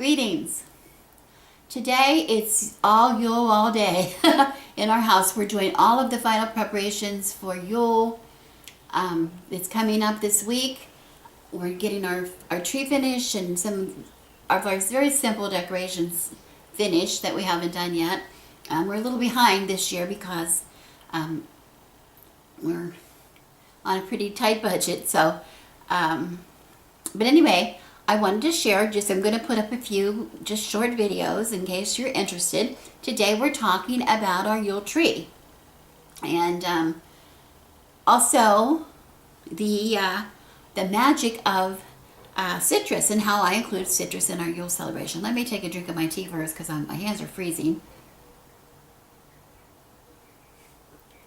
Greetings. Today it's all Yule all day in our house. We're doing all of the final preparations for Yule. It's coming up this week. We're getting our tree finished and some of our very simple decorations finished that we haven't done yet. We're a little behind this year because we're on a pretty tight budget. So, but anyway, I wanted to share, I'm going to put up a few just short videos in case you're interested. Today we're talking about our Yule tree. And also the magic of citrus and how I include citrus in our Yule celebration. Let me take a drink of my tea first because my hands are freezing.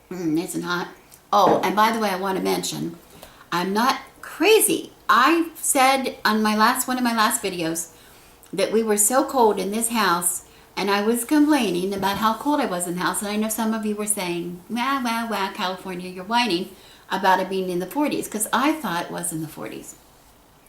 Nice and hot. Oh, and by the way, I want to mention, I'm not crazy. I said on one of my last videos that we were so cold in this house, and I was complaining about how cold I was in the house, and I know some of you were saying, wow, California, you're whining about it being in the 40s, because I thought it was in the 40s.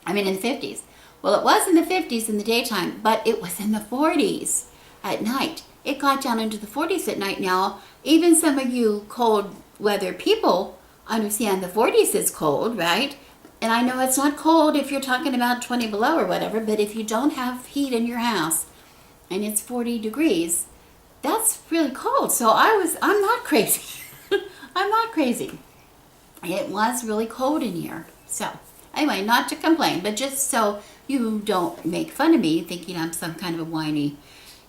I mean in the 50s. Well, it was in the 50s in the daytime, but it was in the 40s at night. It got down into the 40s at night now. Even some of you cold weather people understand the 40s is cold, right? And I know it's not cold if you're talking about 20 below or whatever, but if you don't have heat in your house and it's 40 degrees, that's really cold. So I'm not crazy. I'm not crazy. It was really cold in here. So anyway, not to complain, but just so you don't make fun of me thinking I'm some kind of a whiny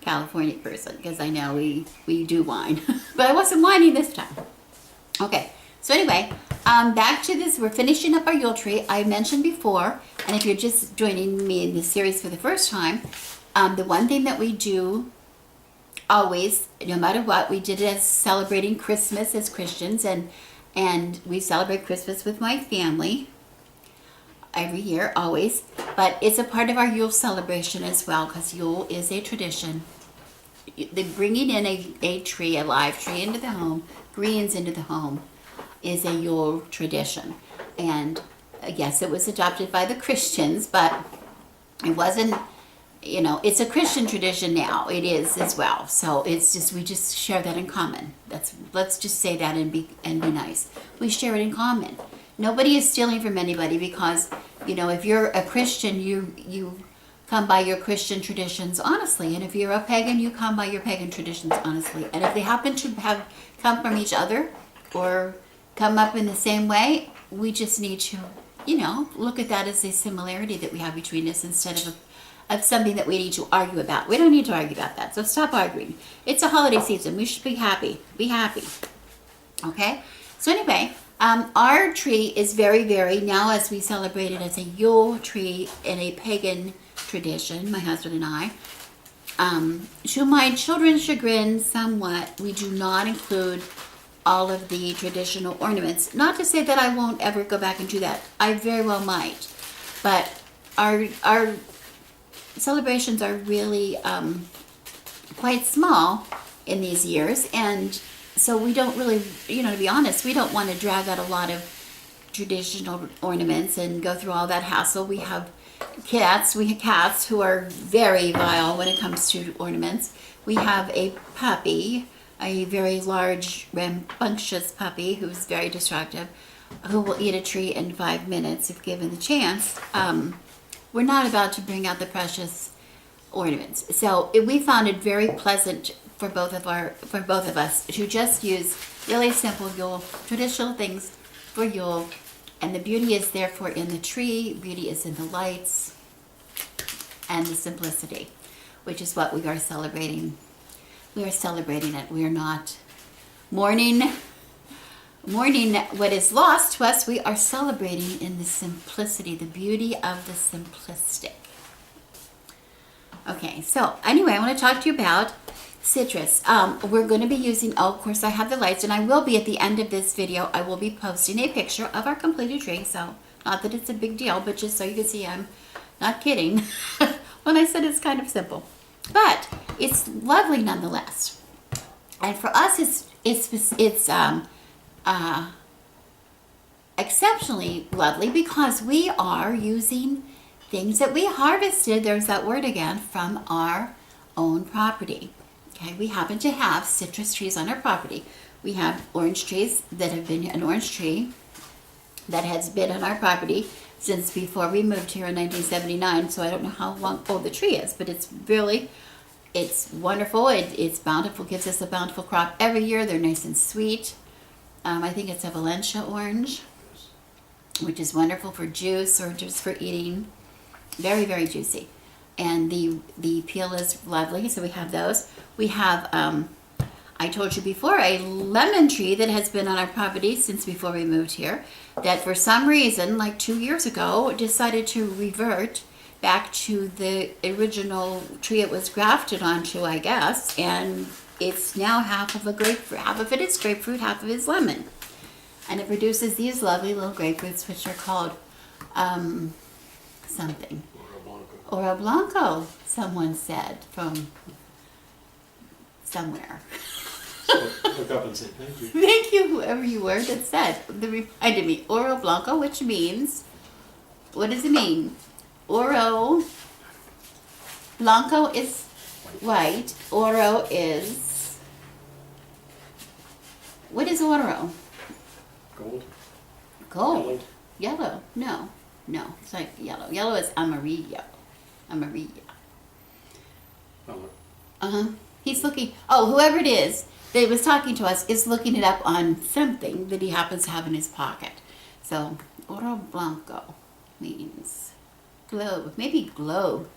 California person, because I know we do whine. But I wasn't whining this time. Okay, so anyway, back to this. We're finishing up our Yule tree. I mentioned before, and if you're just joining me in this series for the first time, the one thing that we do always, no matter what, we did it as celebrating Christmas as Christians, and we celebrate Christmas with my family every year, always. But it's a part of our Yule celebration as well, because Yule is a tradition. The bringing in a tree, a live tree into the home, greens into the home, is a Yule tradition. And yes, it was adopted by the Christians, but it wasn't, it's a Christian tradition now. It is as well. So it's just, we just share that in common. Let's just say that and be nice. We share it in common. Nobody is stealing from anybody, because, if you're a Christian, you come by your Christian traditions honestly. And if you're a pagan, you come by your pagan traditions honestly. And if they happen to have come from each other or come up in the same way, we just need to, look at that as a similarity that we have between us, instead of something that we need to argue about. We don't need to argue about that. So stop arguing. It's a holiday season. We should be happy. Be happy. Okay? So anyway, our tree is very, very, now as we celebrate it as a Yule tree in a pagan tradition, my husband and I, to my children's chagrin somewhat, we do not include all of the traditional ornaments. Not to say that I won't ever go back and do that. I very well might. But our celebrations are really quite small in these years, and so we don't really, to be honest, we don't want to drag out a lot of traditional ornaments and go through all that hassle. We have cats who are very vile when it comes to ornaments. We have a puppy, a very large, rambunctious puppy who's very destructive, who will eat a tree in 5 minutes if given the chance. We're not about to bring out the precious ornaments. So we found it very pleasant for both of us to just use really simple Yule traditional things for Yule. And the beauty is therefore in the tree, beauty is in the lights and the simplicity, which is what we are celebrating. We are celebrating it. We are not mourning what is lost to us. We are celebrating in the simplicity, the beauty of the simplistic. Okay, so anyway, I want to talk to you about citrus. We're going to be using, of course, I have the lights, and I will be at the end of this video, I will be posting a picture of our completed tree. So not that it's a big deal, but just so you can see I'm not kidding when I said it's kind of simple. But it's lovely nonetheless. And for us, it's exceptionally lovely because we are using things that we harvested, there's that word again, from our own property. Okay, we happen to have citrus trees on our property. We have orange trees that have been, an orange tree that has been on our property since before we moved here in 1979. So I don't know how long old the tree is, but it's really, it's wonderful. It's bountiful, gives us a bountiful crop every year. They're nice and sweet. I think it's a Valencia orange, which is wonderful for juice or just for eating. Very, very juicy. And the peel is lovely, so we have those. We have, I told you before, a lemon tree that has been on our property since before we moved here, that for some reason, like 2 years ago, decided to revert back to the original tree it was grafted onto, I guess, and it's now half of a grapefruit. Half of it is grapefruit, half of it is lemon. And it produces these lovely little grapefruits, which are called something. Oro Blanco, someone said from somewhere. Look up and say thank you. Thank you, whoever you were that said. That reminded me. Oro Blanco, which means, what does it mean? Oro Blanco is white. Oro is, what is oro? Gold. Gold. Yellow. No. No, it's like yellow. Yellow is amarillo. Amarillo. Oh, He's looking, oh, whoever it is that was talking to us is looking it up on something that he happens to have in his pocket. So, oro blanco means globe. Maybe globe.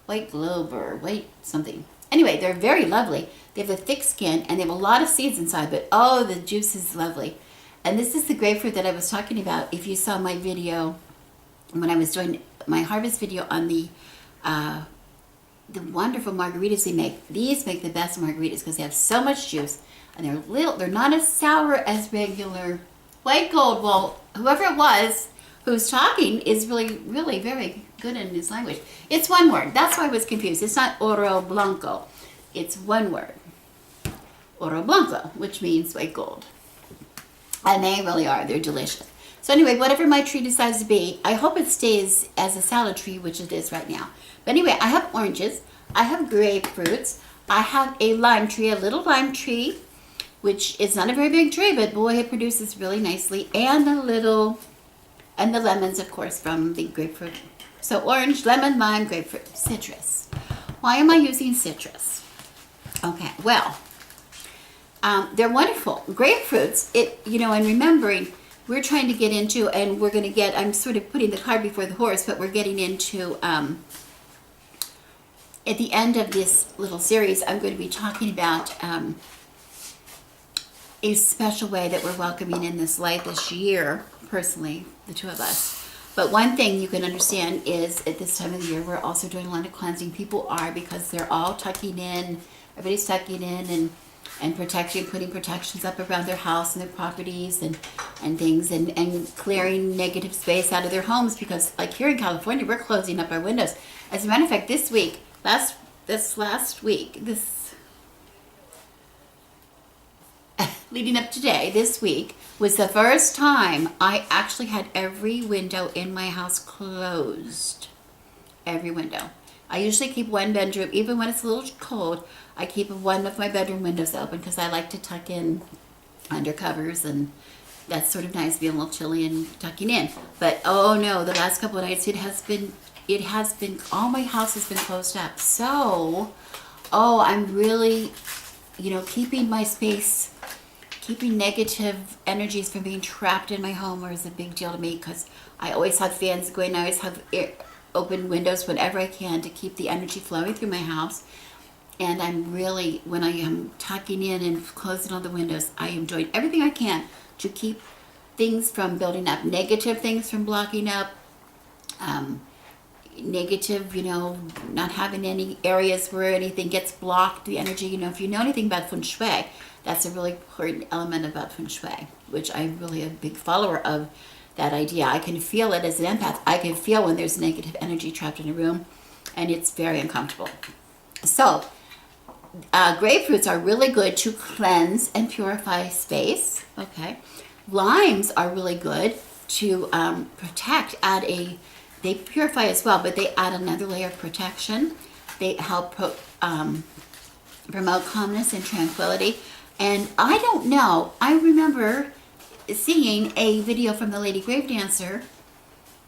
White globe or white something. Anyway, they're very lovely. They have a thick skin and they have a lot of seeds inside, but oh, the juice is lovely. And this is the grapefruit that I was talking about. If you saw my video, when I was doing my harvest video on the wonderful margaritas we make. These make the best margaritas because they have so much juice and they're little. They're not as sour as regular white gold. Well, whoever it was who's talking is really, really very good in his language. It's one word. That's why I was confused. It's not oro blanco. It's one word. Oro blanco, which means white gold. And they really are. They're delicious. So anyway, whatever my tree decides to be, I hope it stays as a salad tree, which it is right now. But anyway, I have oranges, I have grapefruits, I have a lime tree, a little lime tree, which is not a very big tree, but boy, it produces really nicely, and and the lemons, of course, from the grapefruit. So orange, lemon, lime, grapefruit, citrus. Why am I using citrus? Okay, well, they're wonderful. Grapefruits, and remembering, we're trying to get into, and we're going to get, I'm sort of putting the cart before the horse, but we're getting into, at the end of this little series, I'm going to be talking about a special way that we're welcoming in this light this year, personally, the two of us. But one thing you can understand is at this time of the year, we're also doing a lot of cleansing. People are, because they're all tucking in, everybody's tucking in and protecting, putting protections up around their house and their properties and things, and clearing negative space out of their homes, because like here in California, we're closing up our windows. As a matter of fact, this week, leading up today, this week was the first time I actually had every window in my house closed. Every window. I usually keep one bedroom, even when it's a little cold, I keep one of my bedroom windows open because I like to tuck in under covers, and that's sort of nice, being a little chilly and tucking in. But oh no, the last couple of nights it has been, all my house has been closed up. So, I'm really, keeping my space, keeping negative energies from being trapped in my home is a big deal to me, because I always have fans going, I always have open windows whenever I can to keep the energy flowing through my house. And I'm really, when I am tucking in and closing all the windows, I am doing everything I can to keep things from building up, negative things from blocking up, negative, not having any areas where anything gets blocked, the energy. If you know anything about feng shui, that's a really important element about feng shui, which I'm really a big follower of that idea. I can feel it as an empath. I can feel when there's negative energy trapped in a room, and it's very uncomfortable. So, grapefruits are really good to cleanse and purify space. Okay, limes are really good to protect, add a they purify as well, but they add another layer of protection. They help promote calmness and tranquility. And I don't know, I remember seeing a video from the Lady Grave Dancer.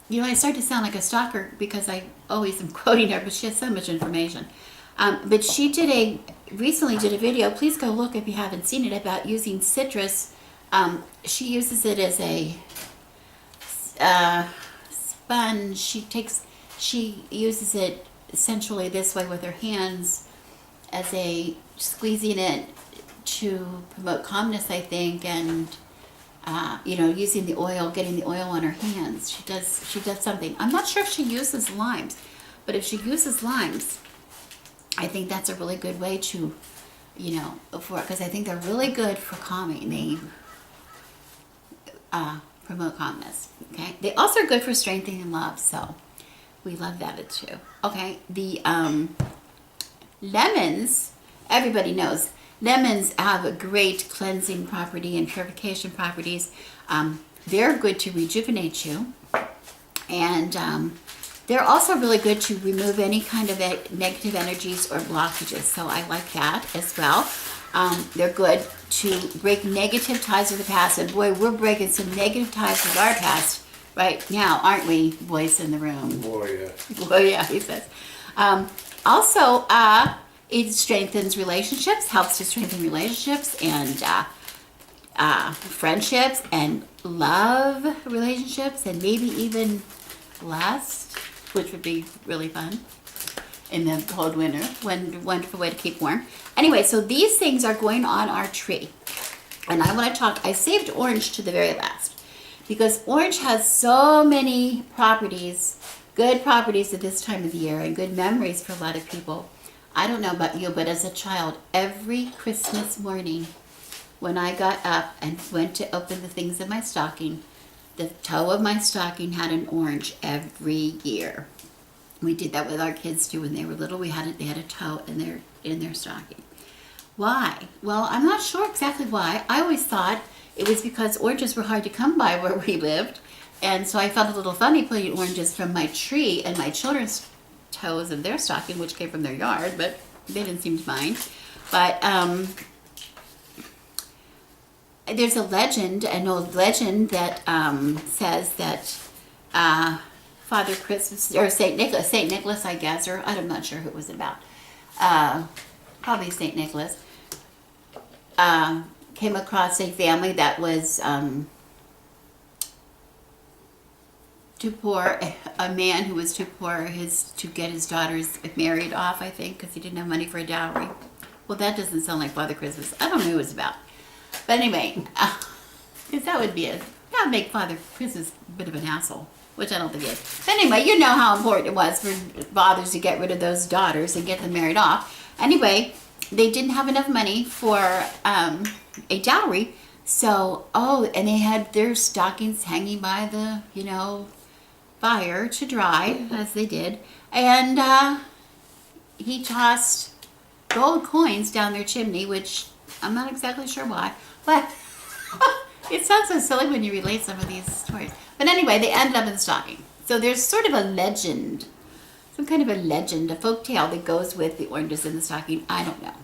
You know, I start to sound like a stalker because I always am quoting her, but she has so much information. But she recently did a video, please go look if you haven't seen it, about using citrus. She uses it as a sponge. She uses it essentially this way with her hands as a squeezing it to promote calmness, I think, and using the oil, getting the oil on her hands. She does something. I'm not sure if she uses limes, but if she uses limes, I think that's a really good way to, because I think they're really good for calming. They promote calmness. Okay. They also are good for strengthening love. So we love that too. Okay. The lemons, everybody knows. Lemons have a great cleansing property and purification properties. They're good to rejuvenate you. And they're also really good to remove any kind of negative energies or blockages. So I like that as well. They're good to break negative ties with the past. And boy, we're breaking some negative ties with our past right now, aren't we, boys in the room? Boy, yeah. Boy, yeah, he says. Also, it strengthens relationships, helps to strengthen relationships and friendships and love relationships, and maybe even lust, which would be really fun in the cold winter. Wonderful way to keep warm. Anyway, so these things are going on our tree. And I saved orange to the very last because orange has so many properties, good properties at this time of the year and good memories for a lot of people. I don't know about you, but as a child, every Christmas morning when I got up and went to open the things in my stocking, the toe of my stocking had an orange every year. We did that with our kids too when they were little. They had a toe in their stocking. Why? Well, I'm not sure exactly why. I always thought it was because oranges were hard to come by where we lived. And so I felt a little funny putting oranges from my tree and my children's toes of their stocking, which came from their yard, but they didn't seem to mind. But there's a legend, an old legend that says that Father Christmas, or Saint Nicholas, I guess, or I'm not sure who it was about. Probably Saint Nicholas came across a family that was too poor, a man who was too poor to get his daughters married off, I think, because he didn't have money for a dowry. Well, that doesn't sound like Father Christmas. I don't know who it was about. But anyway, because that would make Father Christmas a bit of an asshole, which I don't think it is. But anyway, you know how important it was for fathers to get rid of those daughters and get them married off. Anyway, they didn't have enough money for a dowry. So, and they had their stockings hanging by the, fire to dry, as they did. And he tossed gold coins down their chimney, which I'm not exactly sure why. But it sounds so silly when you relate some of these stories. But anyway, they ended up in the stocking. So there's sort of a legend, some kind of a legend, a folk tale that goes with the oranges in the stocking. I don't know.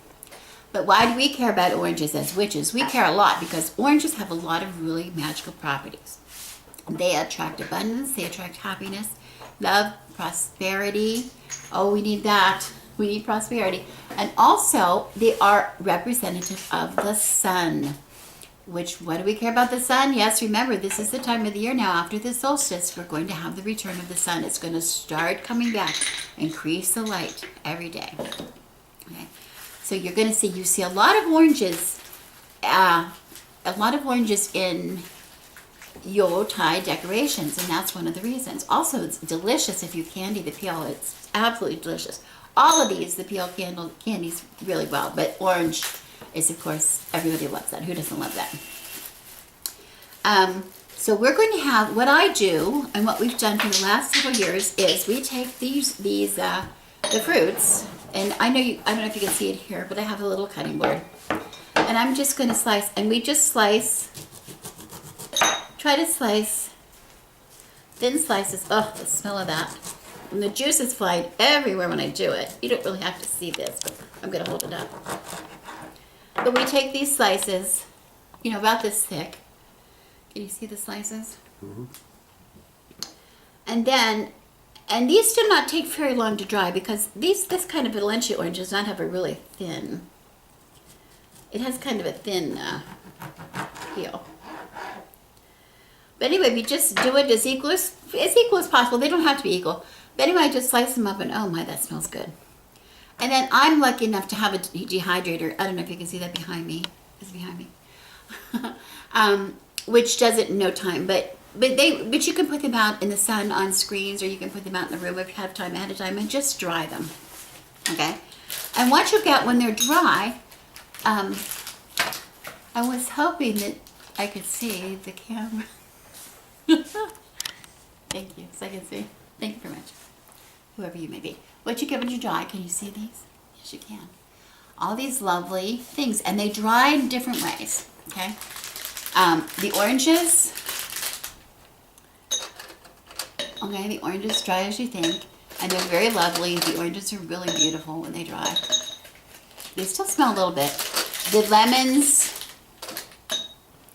But why do we care about oranges as witches? We care a lot because oranges have a lot of really magical properties. They attract abundance, they attract happiness, love, prosperity. Oh, we need that. We need prosperity. And also, they are representative of the sun. What do we care about the sun? Yes, remember, this is the time of the year now. After the solstice, we're going to have the return of the sun. It's going to start coming back, increase the light every day. Okay. So you're going to see a lot of oranges, in Yule tide decorations, and that's one of the reasons. Also, it's delicious if you candy the peel. It's absolutely delicious. All of these, the peel candies really well, but orange is, of course, everybody loves that. Who doesn't love that? So we're going to have, what I do, and what we've done for the last several years, is we take the fruits, and I don't know if you can see it here, but I have a little cutting board. And I'm just going to slice, and we just try to slice thin slices. Oh, the smell of that. And the juice is flying everywhere when I do it. You don't really have to see this, but I'm gonna hold it up. But we take these slices, you know, about this thick. Can you see the slices? Mm-hmm. And these do not take very long to dry because this kind of Valencia orange does not have a really thin, it has kind of a thin peel. But anyway, we just do it as equal as possible. They don't have to be equal. But anyway, I just slice them up and oh my, that smells good. And then I'm lucky enough to have a dehydrator. I don't know if you can see that behind me. It's behind me. Which does it in no time. But you can put them out in the sun on screens, or you can put them out in the room if you have time ahead of time and just dry them. Okay? And what you get when they're dry, I was hoping that I could see the camera. Thank you, so I can see. Thank you very much. Whoever you may be. What you get when you dry, can you see these? Yes, you can. All these lovely things, and they dry in different ways, okay? The oranges, okay, the oranges dry as you think, and they're very lovely. The oranges are really beautiful when they dry. They still smell a little bit. The lemons,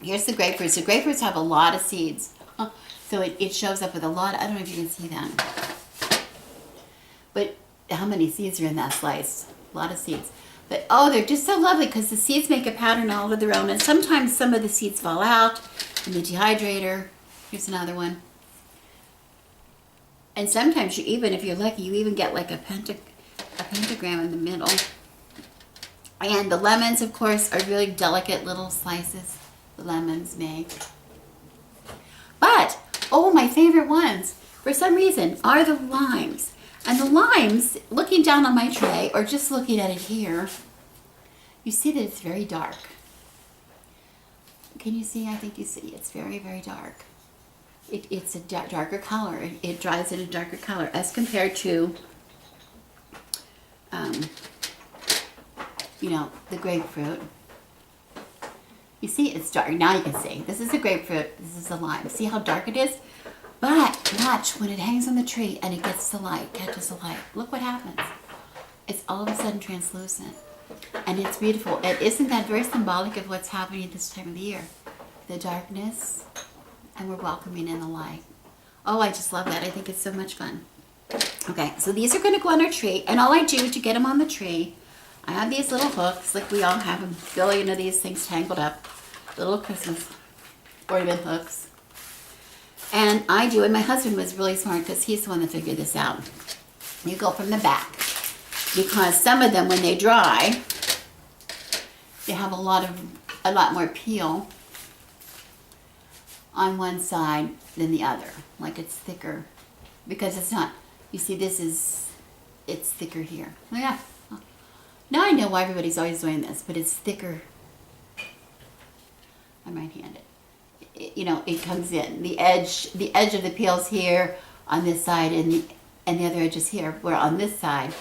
here's the grapefruits. The grapefruits have a lot of seeds. So it shows up with a lot, I don't know if you can see that. But how many seeds are in that slice? A lot of seeds. But oh, they're just so lovely because the seeds make a pattern all of their own. And sometimes some of the seeds fall out in the dehydrator. Here's another one. And sometimes you even, if you're lucky, you even get like a pentagram in the middle. And the lemons, of course, are really delicate little slices the lemons make. But, oh, my favorite ones, for some reason, are the limes. And the limes, looking down on my tray, or just looking at it here, you see that it's very dark. Can you see? I think you see. It's very, very dark. It's a darker color. It dries in a darker color as compared to, you know, the grapefruit. You see, it's dark. Now you can see. This is a grapefruit. This is a lime. See how dark it is? But watch, when it hangs on the tree and it gets the light, catches the light, look what happens. It's all of a sudden translucent. And it's beautiful. And isn't that very symbolic of what's happening at this time of the year? The darkness, and we're welcoming in the light. Oh, I just love that. I think it's so much fun. Okay, so these are going to go on our tree. And all I do to get them on the tree, I have these little hooks, like we all have a billion of these things tangled up. Little Christmas ornament hooks. And I do, and my husband was really smart because he's the one that figured this out. You go from the back. Because some of them, when they dry, they have a lot more peel on one side than the other. Like it's thicker. Because it's not, you see it's thicker here. Oh yeah. Now I know why everybody's always doing this, but it's thicker. I'm right-handed. You know, it comes in. The edge of the peel's here on this side, and the other edge is here. Where on this side,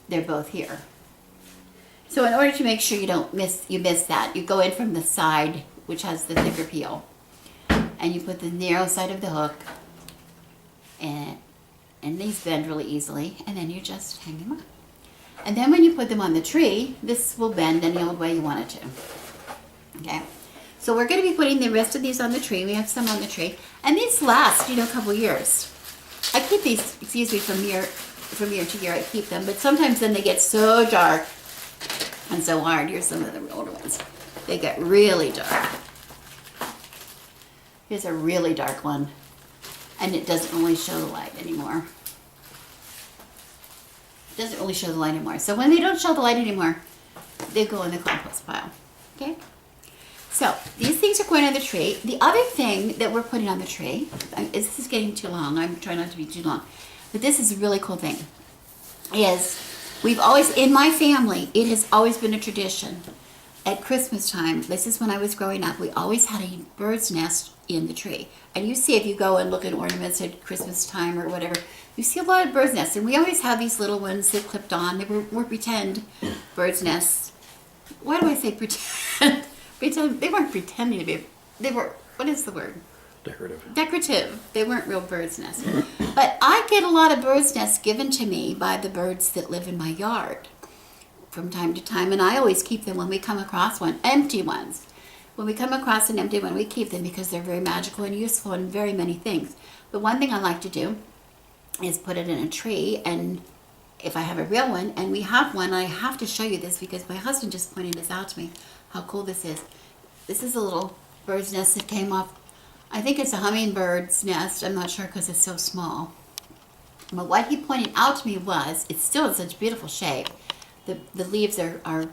they're both here. So in order to make sure you miss that, you go in from the side, which has the thicker peel, and you put the narrow side of the hook, and these bend really easily, and then you just hang them up. And then when you put them on the tree, this will bend any old way you want it to. Okay. So we're going to be putting the rest of these on the tree. We have some on the tree. And these last, you know, a couple years. I keep these, excuse me, from year to year I keep them. But sometimes then they get so dark and so hard. Here's some of the older ones. They get really dark. Here's a really dark one. And it doesn't really show the light anymore. It doesn't really show the light anymore. So when they don't show the light anymore, they go in the compost pile. Okay? So, these things are going on the tree. The other thing that we're putting on the tree, this is getting too long, I'm trying not to be too long, but this is a really cool thing, is we've always, in my family, it has always been a tradition. At Christmas time, this is when I was growing up, we always had a bird's nest in the tree. And you see, if you go and look at ornaments at Christmas time or whatever, you see a lot of bird's nests. And we always have these little ones that clipped on. They were pretend bird's nests. Why do I say pretend? Pretend, they weren't pretending to be. They were, what is the word? Decorative. Decorative. They weren't real bird's nests. But I get a lot of bird's nests given to me by the birds that live in my yard from time to time, and I always keep them when we come across one, empty ones. When we come across an empty one, we keep them because they're very magical and useful in very many things. But one thing I like to do is put it in a tree, and if I have a real one, and we have one, I have to show you this because my husband just pointed this out to me, how cool this is. This is a little bird's nest that came off, I think it's a hummingbird's nest, I'm not sure because it's so small. But what he pointed out to me was, it's still in such beautiful shape. The leaves are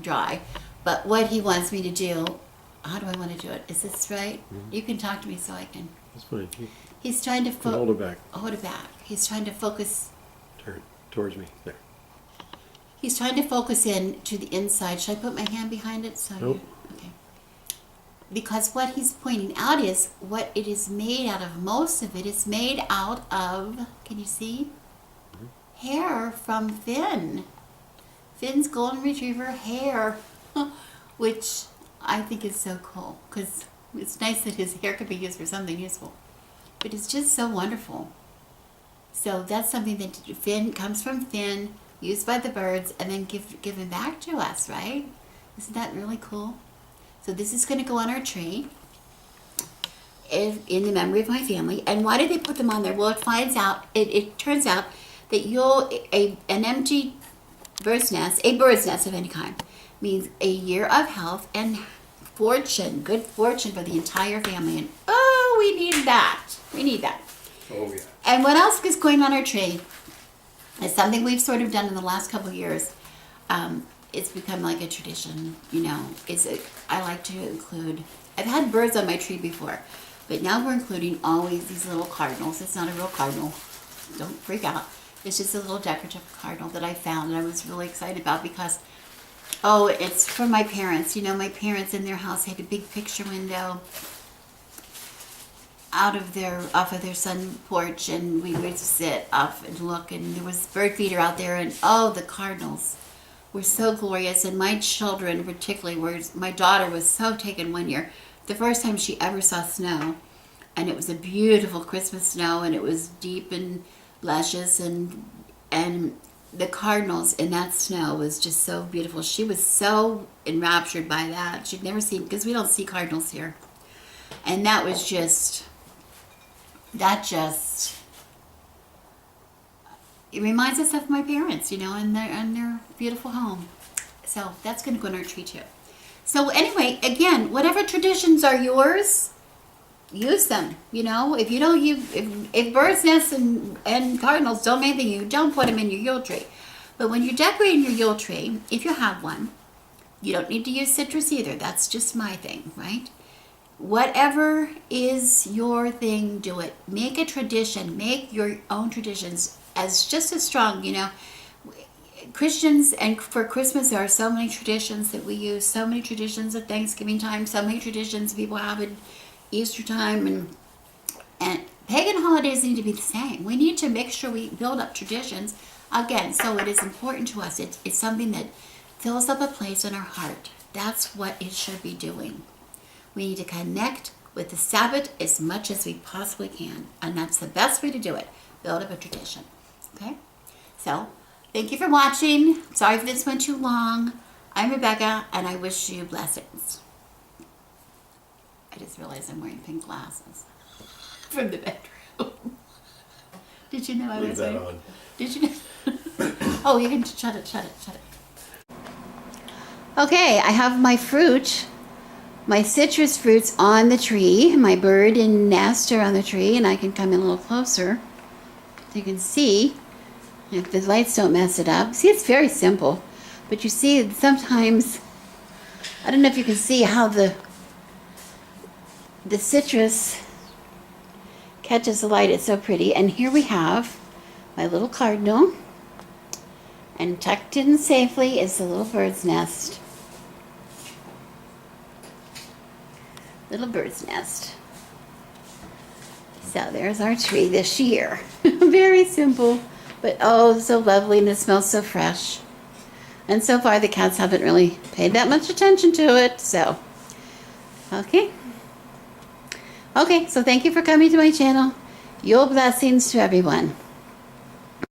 dry. But what he wants me to do, how do I want to do it? Is this right? Mm-hmm. You can talk to me so I can. That's fine. You He's trying to can hold it back. hold it back. He's trying to focus. Turn towards me. There. He's trying to focus in to the inside. Should I put my hand behind it? So Nope. okay. Because what he's pointing out is what it is made out of. Most of it is made out of, can you see? Hair from Finn. Finn's golden retriever hair, which I think is so cool because it's nice that his hair could be used for something useful. But it's just so wonderful. So that's something that Finn comes from Finn, used by the birds, and then given back to us, right? Isn't that really cool? So this is going to go on our tree in the memory of my family. And why did they put them on there? Well, it turns out that an empty bird's nest, a bird's nest of any kind, means a year of health and fortune, good fortune for the entire family. And oh, we need that. We need that. Oh yeah. And what else is going on our tree is something we've sort of done in the last couple of years. It's become like a tradition, you know. I like to include, I've had birds on my tree before, but now we're including always these little cardinals. It's not a real cardinal. Don't freak out. It's just a little decorative cardinal that I found and I was really excited about because, oh, it's from my parents. You know, my parents in their house had a big picture window off of their sun porch, and we would sit up and look, and there was bird feeder out there, and oh, the cardinals were so glorious. And my children particularly my daughter was so taken one year, the first time she ever saw snow, and it was a beautiful Christmas snow, and it was deep and luscious, and the cardinals in that snow was just so beautiful. She was so enraptured by that. She'd never seen, because we don't see cardinals here, and that it reminds us of my parents, you know, and their beautiful home. So that's going to go in our tree too. So anyway, again, whatever traditions are yours, use them. You know, if you don't, if bird's nests and cardinals don't mean anything, you don't put them in your Yule tree. But when you're decorating your Yule tree, if you have one, you don't need to use citrus either. That's just my thing, right? Whatever is your thing, do it. Make a tradition. Make your own traditions just as strong, you know. Christians, and for Christmas there are so many traditions that we use, so many traditions at Thanksgiving time, so many traditions people have at Easter time, and pagan holidays need to be the same. We need to make sure we build up traditions again, so it is important to us. It's something that fills up a place in our heart. That's what it should be doing. We need to connect with the Sabbath as much as we possibly can, and that's the best way to do it. Build up a tradition. Okay? So, thank you for watching. Sorry if this went too long. I'm Rebecca, and I wish you blessings. I just realized I'm wearing pink glasses from the bedroom. Did you know I Leave was that wearing? on. Did you know? Oh, you can shut it. Okay, I have my fruit, my citrus fruits on the tree. My bird and nest are on the tree, and I can come in a little closer. You can see, if the lights don't mess it up. See, it's very simple, but you see sometimes, I don't know if you can see how the citrus catches the light. It's so pretty. And here we have my little cardinal, and tucked in safely is the little bird's nest. Little bird's nest. So there's our tree this year. Very simple, but oh, so lovely, and it smells so fresh. And so far the cats haven't really paid that much attention to it, so okay. Okay, so thank you for coming to my channel. Yule blessings to everyone.